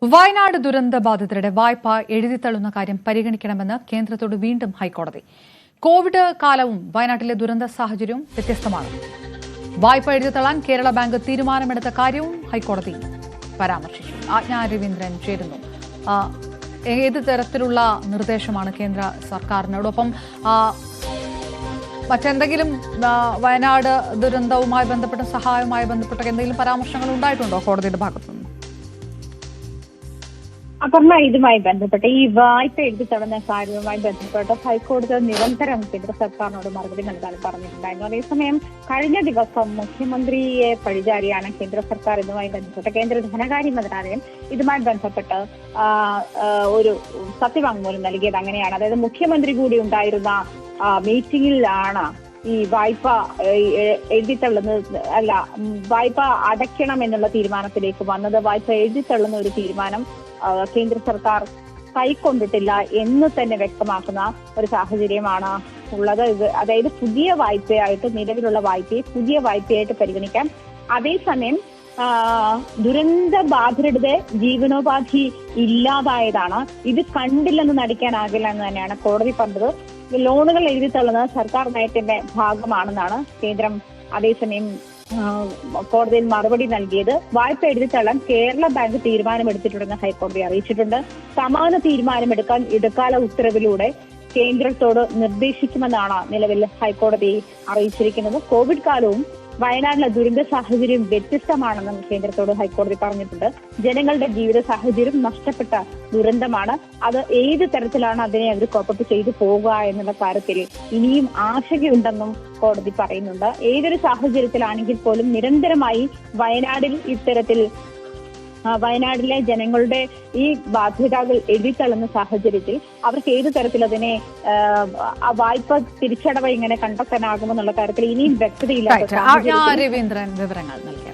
വയനാട് ദുരന്ത ബാധിതരുടെ വായ്പ എഴുതിത്തള്ളുന്ന കാര്യം പരിഗണിക്കണമെന്ന് കേന്ദ്രത്തോട് വീണ്ടും ഹൈക്കോടതി. കോവിഡ് കാലവും വയനാട്ടിലെ ദുരന്ത സാഹചര്യവും വ്യത്യസ്തമാണ്. വായ്പ എഴുതിത്തള്ളാൻ കേരള ബാങ്ക് തീരുമാനമെടുത്ത കാര്യവും ഹൈക്കോടതി പരാമർശിച്ചു. ആജ്ഞ രവീന്ദ്രൻ ചേരുന്നു. ഏത് തരത്തിലുള്ള നിർദ്ദേശമാണ് കേന്ദ്ര സർക്കാരിനോടൊപ്പം മറ്റെന്തെങ്കിലും വയനാട് ദുരന്തവുമായി ബന്ധപ്പെട്ട സഹായവുമായി ബന്ധപ്പെട്ട എന്തെങ്കിലും പരാമർശങ്ങൾ ഉണ്ടായിട്ടുണ്ടോ കോടതിയുടെ ഭാഗത്തുനിന്ന്? അപർണ, ഇതുമായി ബന്ധപ്പെട്ട് ഈ വായ്പ എഴുതിത്തള്ളുന്ന കാര്യവുമായി ബന്ധപ്പെട്ട് ഹൈക്കോടതി നിരന്തരം കേന്ദ്ര സർക്കാരിനോട് മറുപടി നൽകാൻ പറഞ്ഞിട്ടുണ്ടായിരുന്നു. അതേസമയം കഴിഞ്ഞ ദിവസം മുഖ്യമന്ത്രിയെ പഴിചാരിയാണ് കേന്ദ്ര സർക്കാർ ഇതുമായി ബന്ധപ്പെട്ട് കേന്ദ്ര ധനകാര്യ മന്ത്രാലയം ഇതുമായി ബന്ധപ്പെട്ട് ഒരു സത്യവാങ്മൂലം നൽകിയത്. അങ്ങനെയാണ്, അതായത് മുഖ്യമന്ത്രി കൂടി ഉണ്ടായിരുന്ന മീറ്റിംഗിലാണ് ഈ വായ്പ എഴുതിത്തള്ളുന്നത് അല്ല, വായ്പ അടയ്ക്കണം എന്നുള്ള തീരുമാനത്തിലേക്ക് വന്നത്. വായ്പ എഴുതിത്തള്ളുന്ന ഒരു തീരുമാനം കേന്ദ്ര സർക്കാർ കൈക്കൊണ്ടിട്ടില്ല എന്ന് തന്നെ വ്യക്തമാക്കുന്ന ഒരു സാഹചര്യമാണ് ഉള്ളത്. അതായത് പുതിയ വായ്പയായിട്ട്, നിലവിലുള്ള വായ്പയെ പുതിയ വായ്പയായിട്ട് പരിഗണിക്കാം. അതേസമയം ദുരന്ത ബാധിതരുടെ ജീവനോപാധി ഇല്ലാതായതാണ്. ഇത് കണ്ടില്ലെന്ന് നടിക്കാനാകില്ല എന്ന് തന്നെയാണ് കോടതി പറഞ്ഞത്. ലോണുകൾ എഴുതിത്തള്ളുന്നത് സർക്കാർ നയത്തിന്റെ ഭാഗമാണെന്നാണ് കേന്ദ്രം അതേസമയം കോടതിയിൽ മറുപടി നൽകിയത്. വായ്പ എഴുതിത്തള്ളാൻ കേരള ബാങ്ക് തീരുമാനമെടുത്തിട്ടുണ്ടെന്ന് ഹൈക്കോടതി അറിയിച്ചിട്ടുണ്ട്. സമാന തീരുമാനമെടുക്കാൻ ഇടക്കാല ഉത്തരവിലൂടെ കേന്ദ്രത്തോട് നിർദ്ദേശിക്കുമെന്നാണ് നിലവിൽ ഹൈക്കോടതി അറിയിച്ചിരിക്കുന്നത്. കോവിഡ് കാലവും വയനാട്ടിലെ ദുരന്ത സാഹചര്യം വ്യത്യസ്തമാണെന്നും കേന്ദ്രത്തോട് ഹൈക്കോടതി പറഞ്ഞിട്ടുണ്ട്. ജനങ്ങളുടെ ജീവിത സാഹചര്യം നഷ്ടപ്പെട്ട ദുരന്തമാണ്. അത് ഏത് തരത്തിലാണ് അതിനെ അവർ കോപ്പപ്പ് ചെയ്തു പോകുക എന്നുള്ള കാര്യത്തിൽ ഇനിയും ആശങ്കയുണ്ടെന്നും കോടതി പറയുന്നുണ്ട്. ഏതൊരു സാഹചര്യത്തിലാണെങ്കിൽ പോലും നിരന്തരമായി വയനാട്ടിലെ ജനങ്ങളുടെ ഈ ബാധ്യതകൾ എഴുതിത്തള്ളുന്ന സാഹചര്യത്തിൽ അവർക്ക് ഏത് തരത്തിൽ അതിനെ വായ്പ തിരിച്ചടവ് ഇങ്ങനെ കണ്ടെത്താനാകുമെന്നുള്ള കാര്യത്തിൽ ഇനിയും വ്യക്തതയില്ല. രവീന്ദ്രൻ വിവരങ്ങൾ നൽകി.